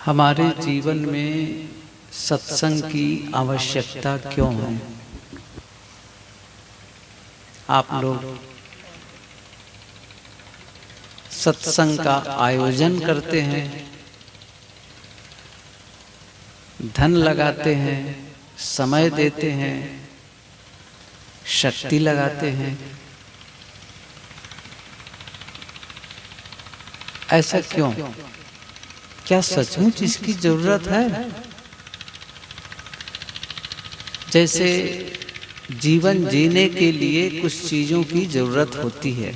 हमारे जीवन में सत्संग की आवश्यकता क्यों है? आप लोग सत्संग का आयोजन करते हैं, धन लगाते हैं, समय देते हैं, शक्ति लगाते हैं। ऐसा क्यों? क्या सचमुच इसकी जरूरत है? जैसे जीवन जीने के लिए कुछ चीजों की जरूरत होती है।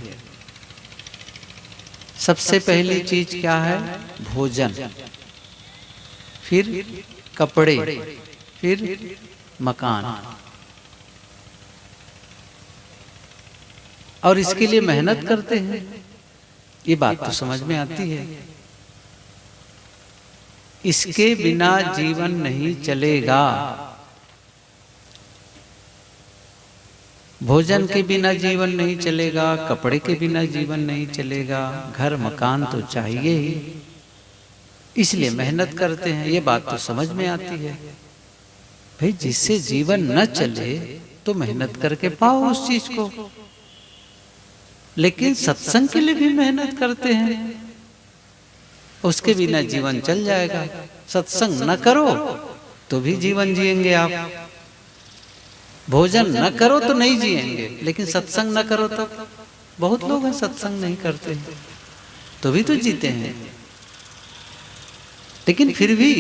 सबसे पहली चीज क्या है? भोजन, फिर कपड़े, फिर मकान। और इसके लिए मेहनत करते हैं। ये बात तो समझ में आती है। इसके बिना जीवन नहीं चलेगा। भोजन के बिना जीवन नहीं चलेगा, कपड़े के बिना जीवन नहीं चलेगा, घर मकान तो चाहिए ही। इसलिए मेहनत करते हैं। ये बात तो समझ में आती है। भाई, जिससे जीवन न चले तो मेहनत करके पाओ उस चीज को। लेकिन सत्संग के लिए भी मेहनत करते हैं। उसके बिना जीवन चल जाएगा। सत्संग न करो तो भी जीवन जिएंगे आप। भोजन न करो तो नहीं जिएंगे, लेकिन सत्संग न करो तो बहुत लोग हैं सत्संग नहीं करते तो भी तो जीते हैं। लेकिन फिर भी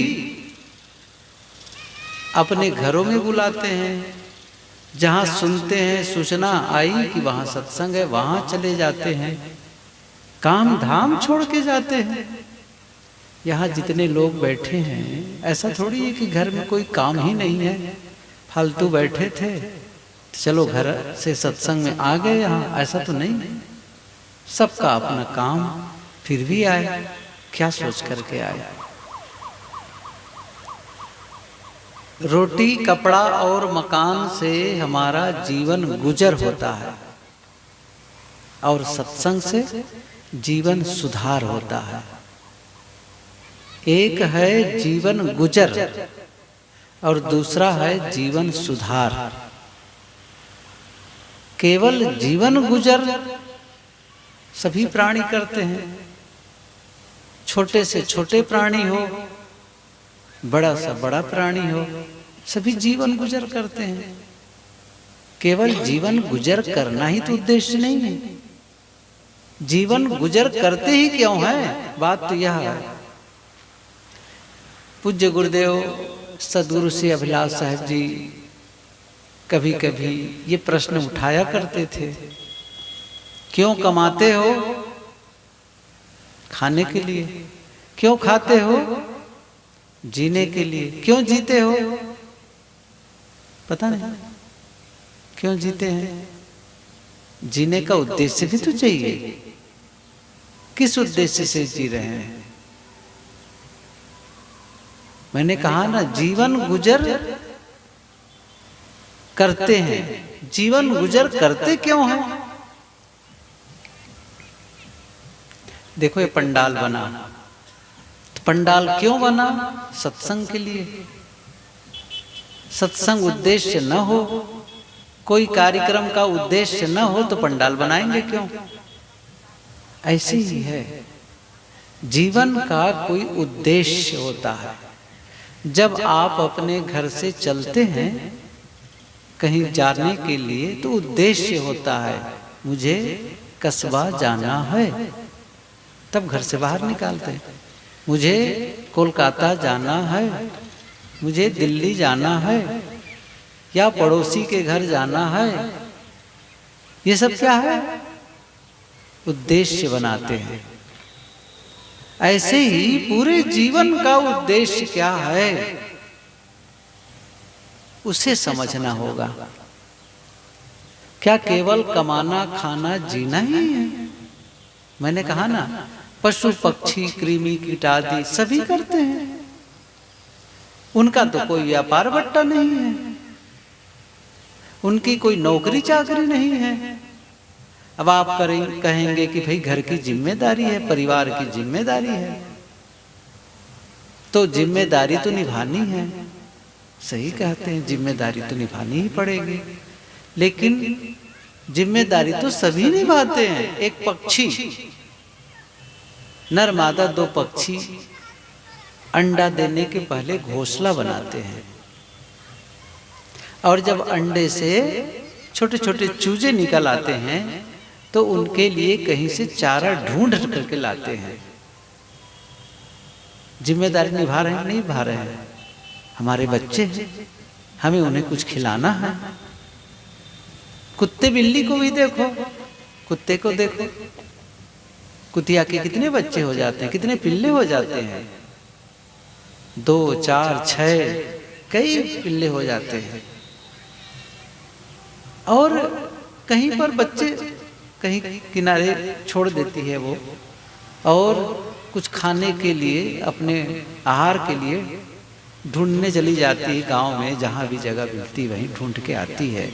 अपने घरों में बुलाते हैं, जहां सुनते हैं, सूचना आई कि वहां सत्संग है, वहां चले जाते हैं। काम धाम छोड़ के जाते हैं। यहाँ जितने लोग बैठे हैं, ऐसा थोड़ी है कि घर में कोई काम ही नहीं है, फालतू बैठे थे चलो घर से सत्संग में आ गए यहाँ, ऐसा तो नहीं। सबका अपना काम, फिर भी आए। क्या सोच करके आए? रोटी, कपड़ा और मकान से हमारा जीवन गुजर होता है, और सत्संग से जीवन सुधार होता है। एक है जीवन गुजर और दूसरा है जीवन सुधार। केवल जीवन गुजर सभी प्राणी करते हैं। छोटे से छोटे प्राणी हो, बड़ा सा बड़ा प्राणी हो, सभी जीवन गुजर करते हैं। केवल जीवन गुजर करना ही तो उद्देश्य नहीं है। जीवन गुजर करते ही क्यों है? बात तो यह है। पूज्य गुरुदेव सद्गुरु श्री अभिलाष साहब जी कभी कभी ये प्रश्न उठाया करते थे, क्यों कमाते हो? खाने के लिए। क्यों खाते हो? जीने के लिए। क्यों जीते हो? पता नहीं क्यों जीते हैं। जीने का उद्देश्य भी तो चाहिए। किस उद्देश्य से जी रहे हैं? मैंने कहा ना, जीवन गुजर करते हैं। जीवन गुजर करते क्यों हैं? देखो, ये पंडाल बना, तो पंडाल क्यों बना? सत्संग के लिए। सत्संग उद्देश्य न हो, कोई कार्यक्रम का उद्देश्य न हो, तो पंडाल बनाएंगे क्यों? ऐसे ही है। जीवन का कोई उद्देश्य होता है। जब आप अपने घर से चलते हैं कहीं जाने के लिए, तो उद्देश्य होता है, मुझे कस्बा जाना है, तब घर से बाहर निकालते हैं। मुझे कोलकाता जाना है, मुझे दिल्ली जाना है, या पड़ोसी के घर जाना है। ये सब क्या है? उद्देश्य बनाते हैं। ऐसे ही पूरे जीवन का उद्देश्य क्या है, उसे समझना होगा। क्या केवल कमाना, खाना, जीना ही है? मैंने कहा ना, पशु पक्षी, कृमि कीट आदि सभी करते हैं। उनका तो कोई व्यापार बट्टा नहीं है, उनकी कोई नौकरी चाकरी नहीं है। अब आप कहेंगे कि भाई घर की जिम्मेदारी है, परिवार की जिम्मेदारी है, तो जिम्मेदारी तो निभानी है। सही कहते हैं, जिम्मेदारी तो निभानी ही पड़ेगी, लेकिन जिम्मेदारी तो सभी निभाते हैं। एक पक्षी, नर मादा दो पक्षी अंडा देने के पहले घोंसला बनाते हैं, और जब अंडे से छोटे छोटे चूजे निकल आते हैं तो उनके लिए कहीं से चारा ढूंढ करके लाते हैं। जिम्मेदारी निभा रहे हैं, नहीं निभा रहे हैं। हमारे बच्चे हैं, हमें उन्हें कुछ खिलाना है। कुत्ते बिल्ली को भी देखो, कुत्ते को देखो, कुतिया के कितने बच्चे हो जाते हैं, कितने पिल्ले हो जाते हैं, 2, 4, 6 कई पिल्ले हो जाते हैं। और कहीं पर बच्चे कहीं किनारे छोड़ देती है वो, और कुछ खाने के लिए, अपने आहार के लिए ढूंढने चली जाती है गांव में, जहां भी जगह मिलती वहीं ढूंढ के आती है।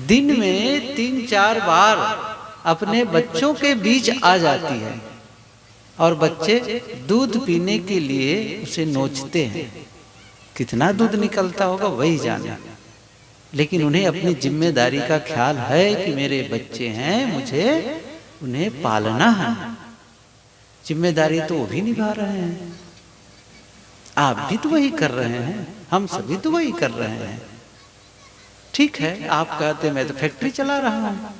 दिन में 3-4 बार अपने बच्चों के बीच आ जाती है, और बच्चे दूध पीने के लिए उसे नोचते हैं। कितना दूध निकलता होगा वही जाने, लेकिन उन्हें अपनी जिम्मेदारी का ख्याल है कि मेरे बच्चे हैं, मुझे उन्हें पालना है। जिम्मेदारी तो वो भी निभा रहे हैं, आप भी तो वही कर रहे हैं, हम सभी तो वही कर रहे हैं। ठीक है, आप कहते मैं तो फैक्ट्री चला रहा हूं,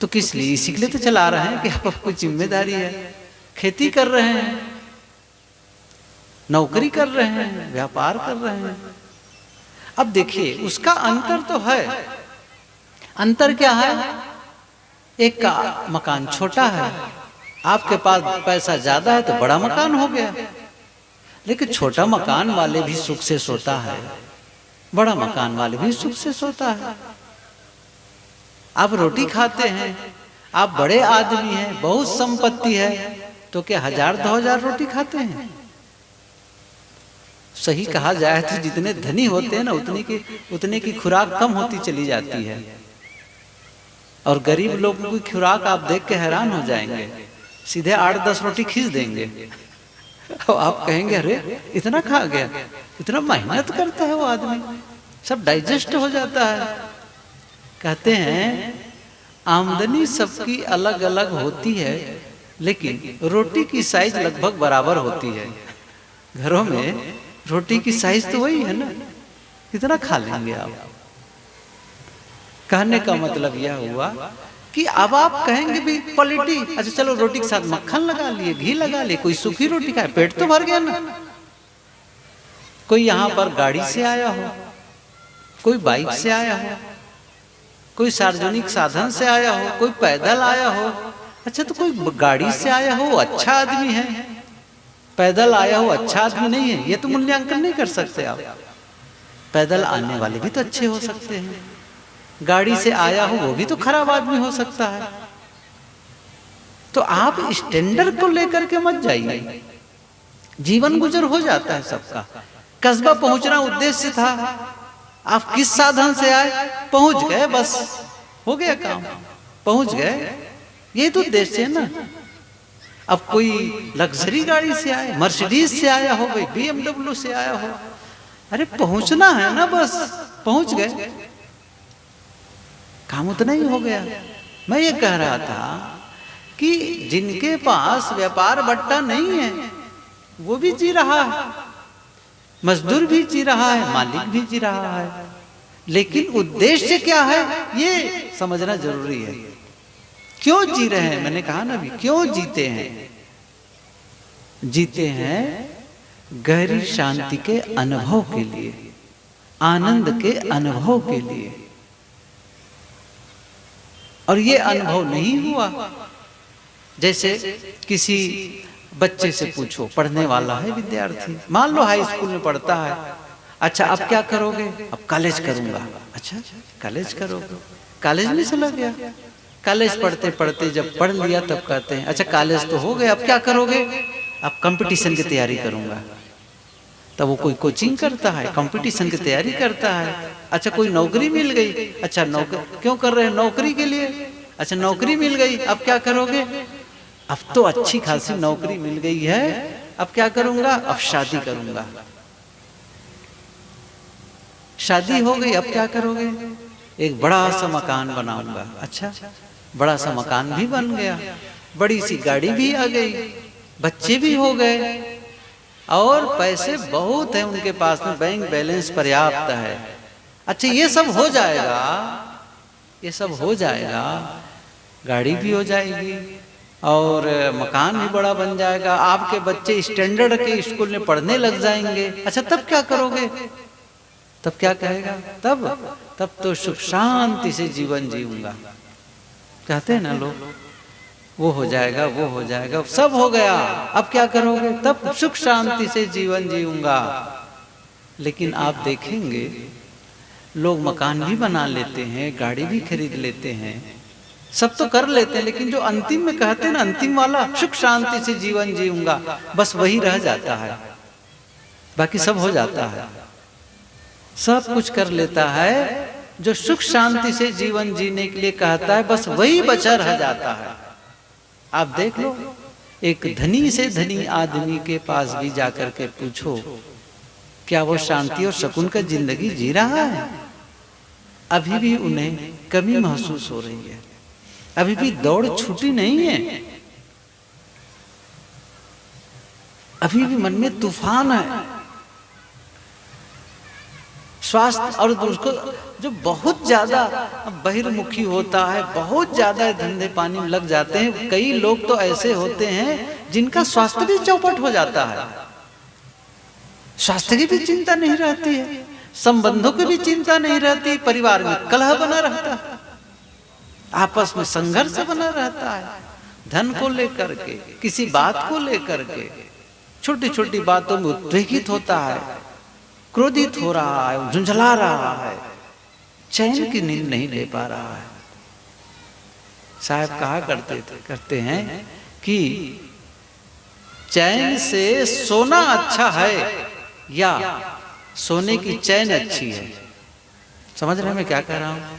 तो किस लिए? इसी के लिए तो चला रहे हैं कि आपको जिम्मेदारी है। खेती कर रहे हैं, नौकरी कर रहे हैं, व्यापार कर रहे हैं। अब देखिए, उसका अंतर तो है। अंतर क्या है? एक का मकान छोटा है, आपके पास पैसा ज्यादा है तो बड़ा मकान हो गया, लेकिन छोटा मकान वाले भी सुख से सोता है, बड़ा मकान वाले भी सुख से सोता है। आप रोटी खाते हैं, आप बड़े आदमी हैं, बहुत संपत्ति है, तो क्या 1000-2000 रोटी खाते हैं? सही कहा जाए तो जितने धनी होते हैं ना, उतने की खुराक कम होती चली जाती है, और गरीब लोगों की खुराक आप देख के हैरान हो जाएंगे। सीधे 8-10 रोटी खींच देंगे, और आप कहेंगे अरे इतना खा गया, इतना मेहनत करता है वो आदमी, सब डाइजेस्ट हो जाता है। कहते हैं आमदनी सबकी अलग अलग होती है, लेकिन रोटी की साइज लगभग बराबर होती है। घरों में रोटी की साइज तो वही है ना, कितना खा लेंगे आप। कहने का मतलब यह हुआ कि अब आप कहेंगे भी क्वालिटी, अच्छा चलो रोटी के साथ मक्खन लगा लिए, घी लगा लिए, कोई सूखी रोटी खाए, पेट तो भर गया ना। कोई यहाँ पर गाड़ी से आया हो, कोई बाइक से आया हो, कोई सार्वजनिक साधन से आया हो, कोई पैदल आया हो। अच्छा, तो कोई गाड़ी से आया हो अच्छा आदमी है, पैदल आया हो अच्छा आदमी नहीं है, ये तो मूल्यांकन नहीं कर सकते आप। पैदल आने वाले भी तो अच्छे हो सकते हैं, गाड़ी से आया हो वो भी तो खराब आदमी हो सकता है। तो आप स्टैंडर्ड को लेकर के मत जाइए, जीवन गुजर हो जाता है सबका। कस्बा पहुंचना उद्देश्य था, आप किस साधन से आए, पहुंच गए, बस हो गया काम, पहुंच गए, ये तो उद्देश्य है ना। अब कोई लग्जरी गाड़ी से आए, मर्सिडीज से आया हो, भाई BMW से आया हो, अरे पहुंचना है ना, बस पहुंच गए, काम उतना ही हो गया। मैं ये कह रहा था कि जिनके पास व्यापार बट्टा नहीं है वो भी जी रहा है, मजदूर भी जी रहा है, मालिक भी जी रहा है, लेकिन उद्देश्य क्या है ये समझना जरूरी है। क्यों जी रहे हैं? मैंने कहा ना भी, क्यों जीते हैं? जीते हैं गहरी शांति के अनुभव के लिए, आनंद के अनुभव के लिए। और ये अनुभव नहीं हुआ, जैसे किसी बच्चे से पूछो, पढ़ने वाला है विद्यार्थी, मान लो हाई स्कूल में पढ़ता है, अच्छा अब क्या करोगे? अब कॉलेज करूंगा। अच्छा कॉलेज करोगे? कॉलेज में चला गया, कॉलेज पढ़ते पढ़ते जब पढ़ लिया तब कहते हैं अच्छा कॉलेज तो हो गया, अब क्या करोगे? अब कंपटीशन की तैयारी करूंगा। तब वो कोई कोचिंग करता है, कंपटीशन की तैयारी करता है। अच्छा कोई नौकरी मिल गई, अच्छा नौकरी क्यों कर रहे हैं? नौकरी के लिए। अच्छा नौकरी मिल गई, अब क्या करोगे? अब तो अच्छी खासी नौकरी मिल गई है, अब क्या करूंगा, अब शादी करूंगा। शादी हो गई, अब क्या करोगे, एक बड़ा सा मकान बनाऊंगा। अच्छा, बड़ा सा मकान भी बन गया, बड़ी सी गाड़ी भी आ गई, बच्चे भी हो गए और पैसे बहुत हैं उनके पास में, बैंक बैलेंस पर्याप्त है। अच्छा, ये सब हो जाएगा, ये सब हो जाएगा, गाड़ी भी हो जाएगी और मकान भी बड़ा बन जाएगा, आपके बच्चे स्टैंडर्ड के स्कूल में पढ़ने लग जाएंगे। अच्छा, तब क्या करोगे, तब क्या कहेगा, तब तो सुख शांति से जीवन जीऊंगा, कहते हैं ना लोग, वो हो जाएगा, वो हो जाएगा, सब हो गया, अब क्या करोगे, तब सुख शांति से जीवन जीऊंगा। लेकिन आप देखेंगे लोग मकान भी बना लेते हैं, गाड़ी भी खरीद लेते हैं, सब तो कर लेते हैं, लेकिन जो अंतिम में कहते हैं ना, अंतिम वाला सुख शांति से जीवन जीऊंगा, बस वही रह जाता है, बाकी सब हो जाता है, सब कुछ कर लेता है। जो सुख शांति से जीवन जीने के लिए कहता है, बस वही बचा रह जाता है। आप देख लो, एक धनी से धनी आदमी के पास भी जाकर के पूछो, क्या वो शांति और सुकून का जिंदगी जी रहा है? अभी भी उन्हें कमी महसूस हो रही है, अभी भी दौड़ छूटी नहीं है, अभी भी मन में तूफान है। स्वास्थ्य और उसको जो बहुत ज्यादा बहिर्मुखी होता है, बहुत ज्यादा धंधे पानी में लग जाते हैं। कई लोग तो ऐसे होते हैं जिनका स्वास्थ्य भी चौपट हो जाता है, स्वास्थ्य की भी चिंता नहीं रहती है, संबंधों की भी चिंता नहीं रहती, परिवार में कलह बना रहता है, आपस में संघर्ष बना रहता है, धन को लेकर के, किसी बात को लेकर के, छोटी छोटी बातों में उद्वेगित होता है, क्रोधित हो रहा है, झुंझला रहा है, चैन की नींद नहीं ले पा रहा है। साहब कहा करते हैं कि चैन से सोना अच्छा है या सोने की चैन अच्छी है? समझ रहे हैं मैं क्या कह रहा हूं?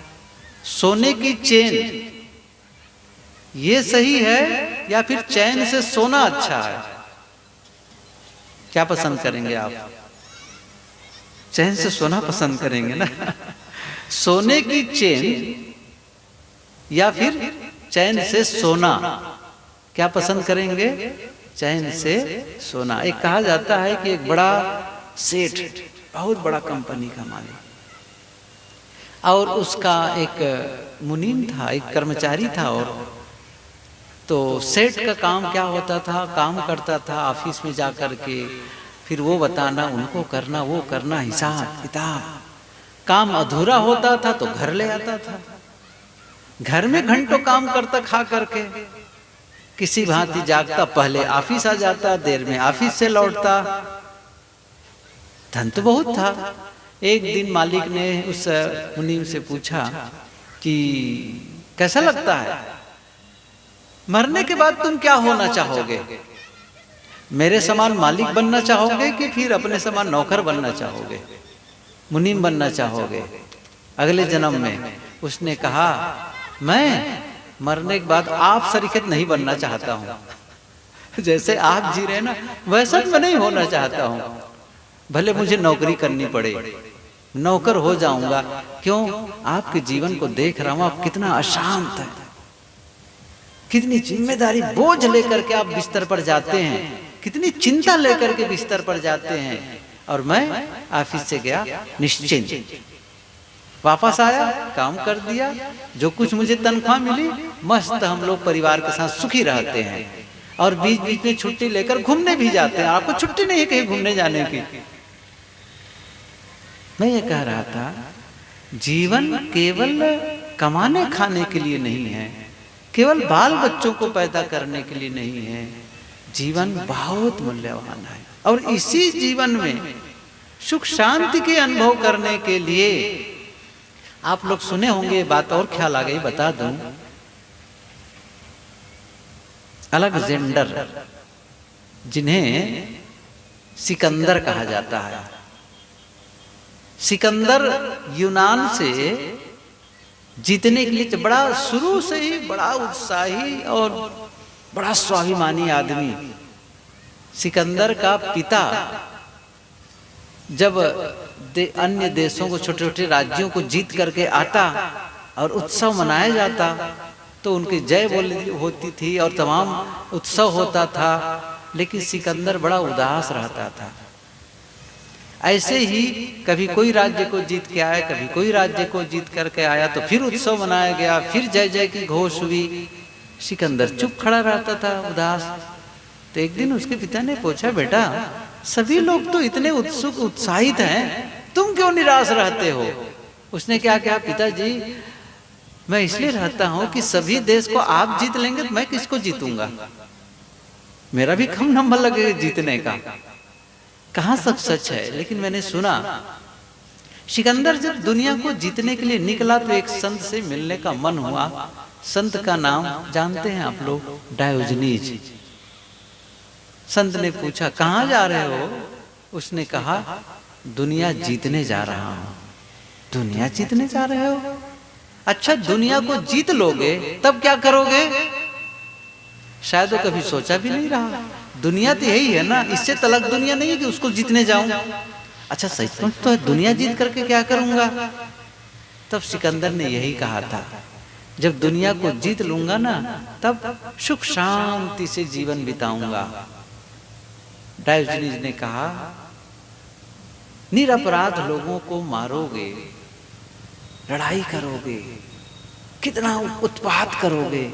सोने की चैन ये सही है या फिर चैन से सोना अच्छा है? क्या पसंद करेंगे आप? चैन से सोना पसंद करेंगे ना? सोने की चैन या फिर चैन से सोना, क्या पसंद करेंगे? चैन से सोना। एक कहा जाता है कि एक बड़ा सेठ, बहुत बड़ा कंपनी का मालिक, और उसका एक मुनीम था, एक कर्मचारी था, और तो सेठ का काम क्या होता था, काम करता था ऑफिस में जाकर के, फिर वो बताना, उनको करना, वो करना, हिसाब किताब, काम अधूरा होता था तो घर ले आता था, घर में घंटों काम करता खा करके, किसी भांति जागता, पहले ऑफिस आ जाता, देर में ऑफिस से लौटता, धन तो बहुत था। एक दिन मालिक ने उस मुनीम से पूछा कि कैसा लगता है, मरने के बाद तुम क्या होना चाहोगे? मेरे समान मालिक बनना चाहोगे कि फिर अपने समान नौकर बनना चाहोगे, मुनीम बनना चाहोगे अगले जन्म में? उसने कहा, मैं मरने के बाद आप सरीखत नहीं बनना चाहता हूं, जैसे आप जी रहे ना वैसा मैं नहीं होना चाहता हूं, भले मुझे नौकरी करनी पड़े, नौकर हो जाऊंगा। क्यों? आपके जीवन को देख रहा हूं, आप कितना अशांत है, कितनी जिम्मेदारी बोझ लेकर के आप बिस्तर पर जाते हैं, कितनी चिंता लेकर के बिस्तर पर जाते हैं, और मैं ऑफिस से गया निश्चिंत, वापस आया, काम कर दिया, जो कुछ मुझे तनख्वाह मिली, मस्त हम लोग परिवार के साथ सुखी रहते हैं, और बीच बीच में छुट्टी लेकर घूमने भी जाते हैं। आपको छुट्टी नहीं है कहीं घूमने जाने की? मैं ये कह रहा था, जीवन केवल कमाने खाने के लिए नहीं है, केवल बाल बच्चों को पैदा करने के लिए नहीं है, जीवन बहुत मूल्यवान है, और इसी जीवन में सुख शांति के अनुभव करने के लिए, आप लोग सुने होंगे, बात और ख्याल आ गई, बता दूं, अलेक्जेंडर, जिन्हें सिकंदर कहा जाता है, सिकंदर यूनान से जीतने के लिए बड़ा, शुरू से ही बड़ा उत्साही और बड़ा स्वाभिमानी आदमी, सिकंदर का पिता जब अन्य देशों को, छोटे छोटे राज्यों को जीत करके आता और उत्सव मनाया जाता तो उनकी जय बोली होती थी और तमाम उत्सव होता था, लेकिन सिकंदर बड़ा उदास रहता था। ऐसे ही कभी कोई राज्य को जीत के आया, कभी कोई राज्य को जीत करके आया तो फिर उत्सव मनाया गया, फिर जय जय की घोष हुई। सिकंदर चुप खड़ा रहता था उदास। तो एक दिन उसके पिता ने पूछा, बेटा सभी लोग तो इतने उत्सुक उत्साहित हैं, तुम क्यों निराश रहते हो? उसने क्या कहा, पिताजी मैं इसलिए रहता हूं कि सभी देश को आप जीत लेंगे तो मैं किसको जीतूंगा, मेरा भी कम नंबर लगेगा जीतने का। कहां सब सच है, लेकिन मैंने सुना सिकंदर जब दुनिया को जीतने के लिए निकला तो एक संत से मिलने का मन हुआ। संत का नाम जानते हैं आप लोग, डायोजनीज। संत ने पूछा, कहां जा रहे हो? उसने कहा, दुनिया जीतने जा रहा हूं। दुनिया जीतने जा रहे हो? अच्छा, दुनिया को जीत लोगे तब क्या करोगे? शायद वो कभी सोचा भी नहीं रहा। दुनिया तो यही है ना, इससे तलक दुनिया नहीं है कि उसको जीतने जाऊं। अच्छा सचमुच तो है, दुनिया जीत करके क्या करूंगा? तब सिकंदर ने यही कहा था, जब दुनिया को जीत लूंगा ना तब सुख शांति से जीवन बिताऊंगा। डायोजनीज ने कहा, निरपराध लोगों को मारोगे, लड़ाई करोगे, कितना उत्पात करोगे,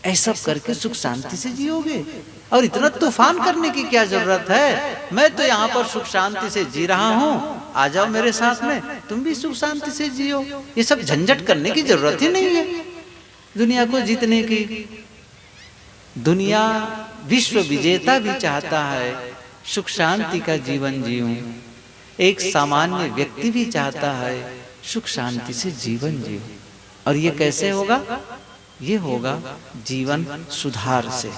ऐसा करके सुख शांति से जियोगे? और इतना तूफान करने की क्या जरूरत है? मैं तो यहाँ पर सुख शांति से जी रहा हूँ, आ जाओ मेरे साथ में, तुम भी सुख शांति से जियो। ये सब झंझट करने की जरूरत ही नहीं है दुनिया को जीतने की। दुनिया विश्व विजेता भी चाहता है सुख शांति का जीवन जीऊं, एक सामान्य व्यक्ति भी चाहता है सुख शांति से जीवन जीऊं। और ये कैसे होगा? ये होगा जीवन सुधार से।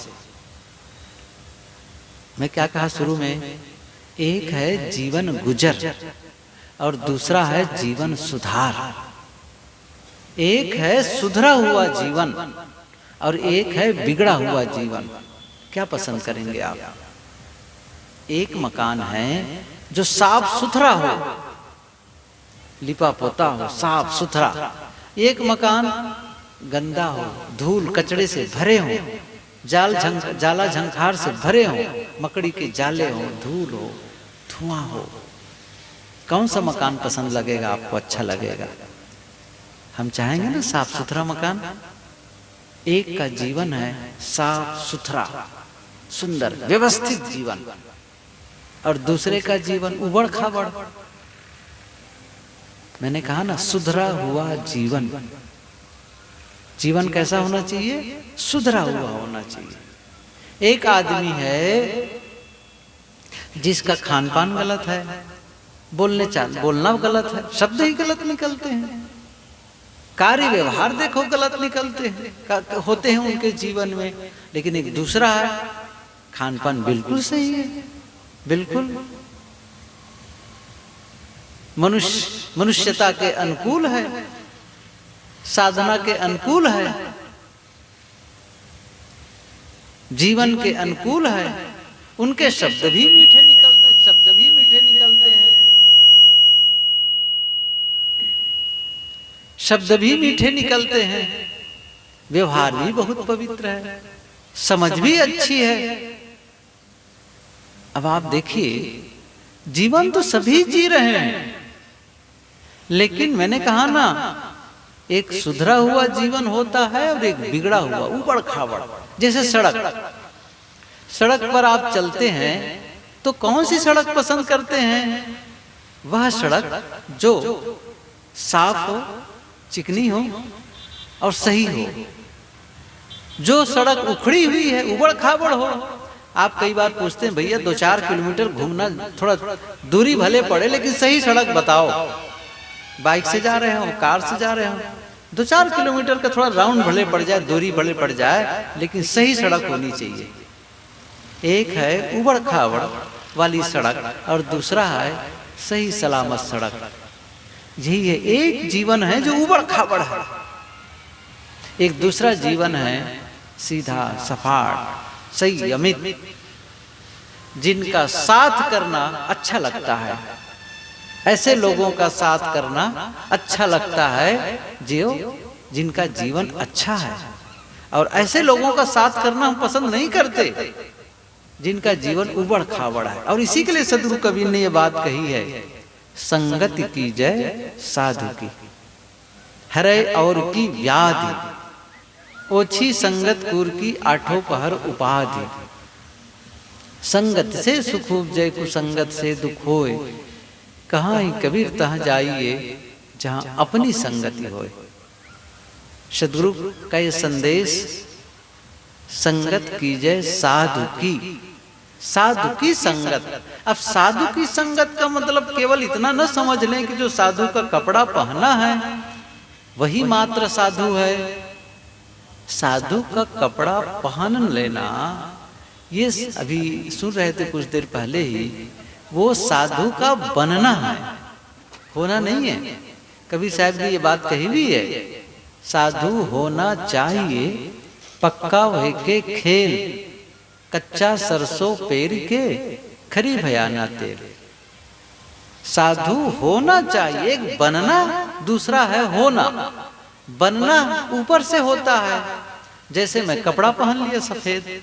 मैं क्या कहा शुरू में, एक है जीवन गुजर और दूसरा है जीवन सुधार। एक है सुधरा हुआ जीवन और एक है बिगड़ा हुआ जीवन। क्या पसंद करेंगे आप? एक मकान है जो साफ सुथरा हो, लिपा पोता हो, साफ सुथरा। एक मकान गंदा हो, धूल कचड़े से भरे हो, जाला झंखार से भरे हो, मकड़ी के जाले हो, धूल हो, धुआं हो। कौन सा मकान पसंद लगेगा आपको, अच्छा लगेगा? हम चाहेंगे ना साफ सुथरा मकान। एक का जीवन है साफ सुथरा, सुंदर, व्यवस्थित जीवन, और दूसरे का जीवन उबड़ खाबड़। मैंने कहा ना, सुधरा हुआ जीवन। जीवन कैसा होना चाहिए? सुधरा हुआ होना चाहिए। एक आदमी है जिसका खान पान गलत है, बोलना गलत है, शब्द ही गलत निकलते हैं, कार्य व्यवहार देखो गलत निकलते हैं, होते हैं उनके जीवन में। लेकिन एक दूसरा है, खान पान बिल्कुल सही है, बिल्कुल मनुष्यता के अनुकूल है, साधना के अनुकूल है, जीवन के अनुकूल है। उनके शब्द भी मीठे निकलते हैं, शब्द भी मीठे निकलते हैं, व्यवहार भी बहुत पवित्र है, समझ भी अच्छी है। अब आप देखिए, जीवन तो सभी जी रहे हैं, लेकिन मैंने कहा ना, एक सुधरा हुआ जीवन होता है और एक बिगड़ा हुआ, ऊबड़ खाबड़। जैसे सड़क पर आप चलते हैं तो कौन सी सड़क पसंद करते हैं? वह सड़क जो साफ हो, चिकनी हो और सही हो। जो सड़क उखड़ी हुई है, उबड़ खाबड़ हो, आप कई बार पूछते हैं, भैया 2-4 किलोमीटर घूमना, थोड़ा दूरी भले पड़े लेकिन सही सड़क बताओ। बाइक से जा रहे हो, कार से जा रहे हो, 2-4 किलोमीटर का थोड़ा राउंड भले पड़ जाए, दूरी भले पड़ जाए, लेकिन सही सड़क होनी चाहिए। एक है उबड़ खाबड़ वाली सड़क और दूसरा है सही सलामत सड़क। यही है, एक जीवन है जो उबड़ खाबड़ है, एक दूसरा जीवन है सीधा सपाट, सही अमित जिनका साथ करना अच्छा लगता है, ऐसे लोगों का साथ करना अच्छा लगता है जो जिनका जीवन अच्छा है। और ऐसे लोगों का साथ करना हम पसंद नहीं करते जिनका जीवन उबड़ खाबड़ है। और इसी के लिए सदगुरु कबीर ने यह बात कही है, संगत की जय साधु की, हरे और की व्याधि, ओछी संगत कुर की आठों पहर उपाधि। संगत से सुख उपजय, कुसंगत से दुख होए, कहाँ ही कबीर तहाँ जाइए जहाँ अपनी संगति होए। सदगुरु का ये संदेश, संगत कीजिए साधु की, साधु की संगत। अब साधु की संगत का मतलब केवल इतना न समझ लें कि जो साधु का कपड़ा पहना है वही मात्र साधु है। साधु का कपड़ा पहन लेना, ये अभी सुन रहे थे कुछ देर पहले ही, वो साधु का बनना है, होना नहीं है। कबीर साहब ने ये बात कही भी है, साधु होना चाहिए पक्का वह के खेल, कच्चा सरसों पेर के खरी भयाना तेल। साधु होना चाहिए, एक बनना दूसरा है होना। बनना ऊपर से होता है, जैसे मैं कपड़ा पहन लिया सफेद,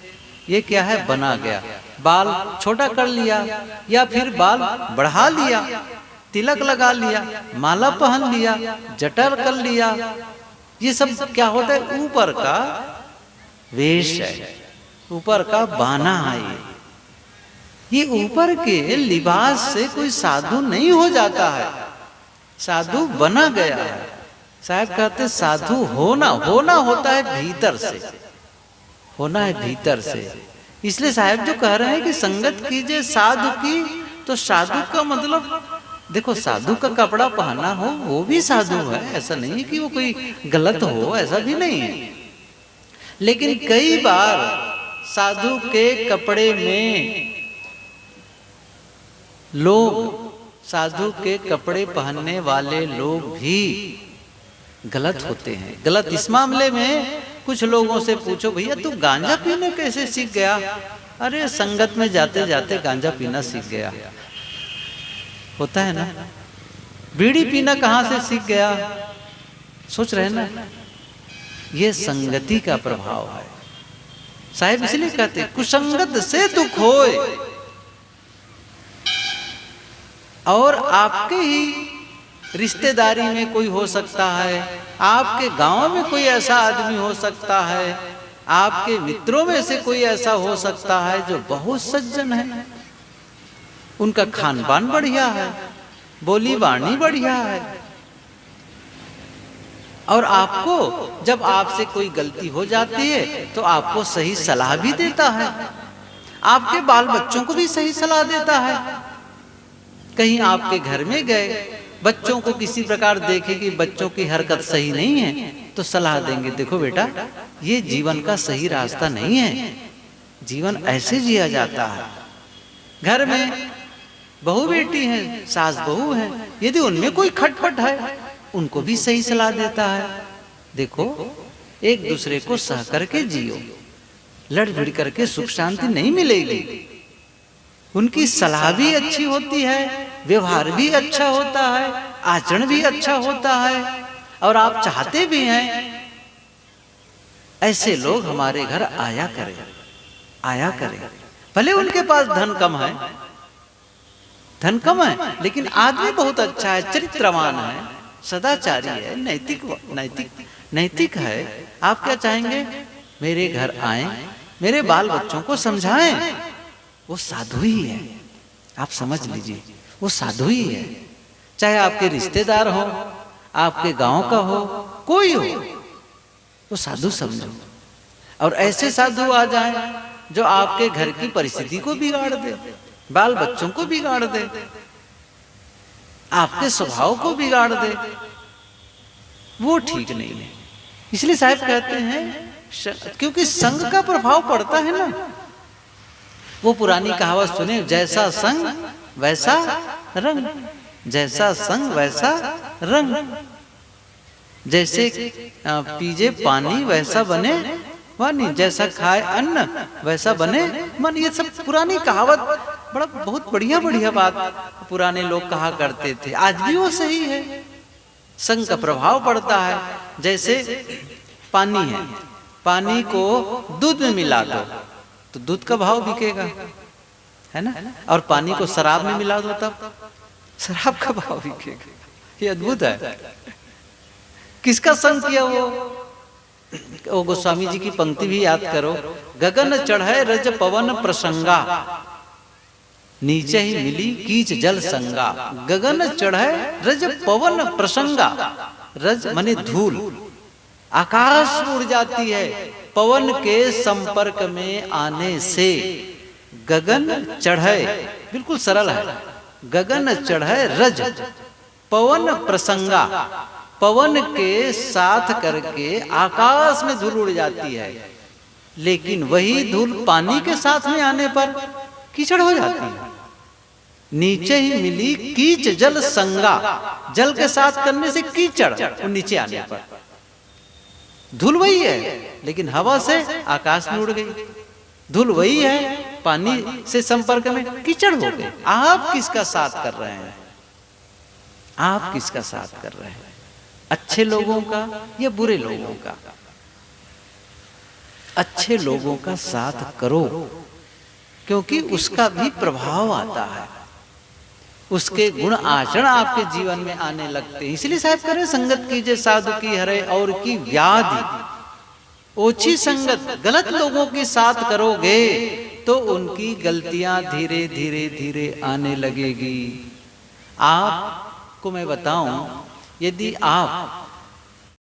ये क्या है, बना गया। बाल छोटा कर लिया या फिर बाल बढ़ा लिया, तिलक लगा लिया, माला पहन लिया, जटर कर लिया, ये सब क्या होता है, ऊपर का वेश है, ऊपर का बाना है। ये ऊपर के लिबास से कोई साधु नहीं हो जाता है, साधु बना गया है। साहब कहते साधु होना होता है भीतर से, होना है भीतर से। इसलिए साहब जो कह रहे हैं कि संगत कीजिए साधु की, तो साधु का मतलब देखो, साधु का कपड़ा पहनना हो वो भी साधु है, ऐसा नहीं है कि वो कोई गलत हो, ऐसा भी नहीं है। लेकिन कई बार साधु के कपड़े में लोग, साधु के कपड़े पहनने वाले लोग भी गलत होते हैं। गलत इस मामले में, कुछ लोगों से पूछो भैया तू गांजा पीने कैसे सीख गया? अरे संगत में जाते जाते गांजा पीना सीख गया। होता है ना, बीड़ी पीना कहाँ से सीख गया? सोच रहे ना, ये संगति का प्रभाव है। साहिब इसलिए कहते कुसंगत से दुख होए। और आपके ही रिश्तेदारी में कोई हो सकता है, आपके गांव में कोई ऐसा आदमी हो सकता है, आपके मित्रों में से कोई ऐसा हो सकता है जो बहुत सज्जन है, उनका खान पान बढ़िया है, बोली वाणी बढ़िया है, और आपको जब आपसे कोई गलती हो जाती है तो आपको सही सलाह भी देता है, आपके बाल बच्चों को भी सही सलाह देता है। कहीं आपके घर में गए, बच्चों को किसी प्रकार देखे कि बच्चों की हरकत सही नहीं है, तो सलाह देंगे, देखो बेटा ये जीवन का सही रास्ता नहीं है, जीवन ऐसे जिया जाता है। घर में बहू बेटी है, सास बहू है, यदि उनमें कोई खटपट है उनको भी सही सलाह देता है। देखो एक दूसरे को सह करके जियो, लड़ भिड़ करके सुख शांति नहीं मिलेगी। उनकी सलाह भी अच्छी होती है, व्यवहार भी अच्छा होता है, आचरण भी अच्छा होता है, और आप चाहते भी हैं ऐसे लोग हमारे घर आया करें, आया करें। भले उनके पास धन कम है, धन कम है, लेकिन आदमी बहुत अच्छा है, चरित्रवान है, सदाचारी है, नैतिक है। आप क्या चाहेंगे? मेरे घर आए, मेरे बाल बच्चों को समझाएं, वो साधु ही है। आप समझ लीजिए, वो साधु ही है। चाहे आपके रिश्तेदार हो, आपके गांव का हो, कोई हो, वो साधु समझो। और ऐसे साधु आ जाए जो आपके घर की परिस्थिति को बिगाड़ दे, बाल बच्चों को बिगाड़ दे, आपके स्वभाव को बिगाड़ दे, वो ठीक नहीं है। इसलिए साहब कहते हैं, क्योंकि संग का प्रभाव पड़ता है ना। वो पुरानी कहावत सुने, जैसा संग वैसा रंग, जैसा संग वैसा रंग, जैसे पीजे पानी वैसा बने वाणी, जैसा खाए अन्न वैसा बने मन। ये सब पुरानी कहावत, बड़ा बहुत बढ़िया बढ़िया बात पुराने लोग कहा करते थे, आज भी वो सही है। संग का प्रभाव पड़ता है। जैसे पानी है, पानी को दूध में मिला दो तो दूध का भाव बिकेगा, है ना, और पानी को शराब में मिला दो तब शराब का भाव बिकेगा। ये अद्भुत है। किसका संग किया वो गोस्वामी जी की पंक्ति भी याद करो, गगन चढ़े रज पवन प्रसंगा, नीचे ही मिली कीच जल संगा। गगन चढ़े रज पवन प्रसंगा, रज माने धूल, आकाश में उड़ जाती है पवन के संपर्क में आने से। गगन चढ़े, बिल्कुल सरल है, गगन चढ़े रज पवन प्रसंगा, पवन के साथ करके आकाश में धूल उड़ जाती है, लेकिन वही धूल पानी के साथ में आने पर कीचड़ हो जाती है। नीचे ही मिली कीच जल संगा, जल के साथ करने से कीचड़, और नीचे आने पर धूल वही है, लेकिन हवा से आकाश में उड़ गई। धूल वही है, पानी से संपर्क में कीचड़ हो गए। आप किसका साथ कर रहे हैं? आप किसका साथ कर रहे हैं? अच्छे लोगों का या बुरे लोगों का? अच्छे लोगों का साथ करो, क्योंकि उसका भी प्रभाव आता है, उसके गुण आचरण आपके जीवन में आने लगते हैं। इसलिए साहब करें, संगत कीजिए साधु की हरे और की व्याधि। ओछी संगत, गलत लोगों के साथ करोगे तो उनकी गलतियां धीरे धीरे धीरे आने लगेगी। आपको मैं बताऊं, यदि आप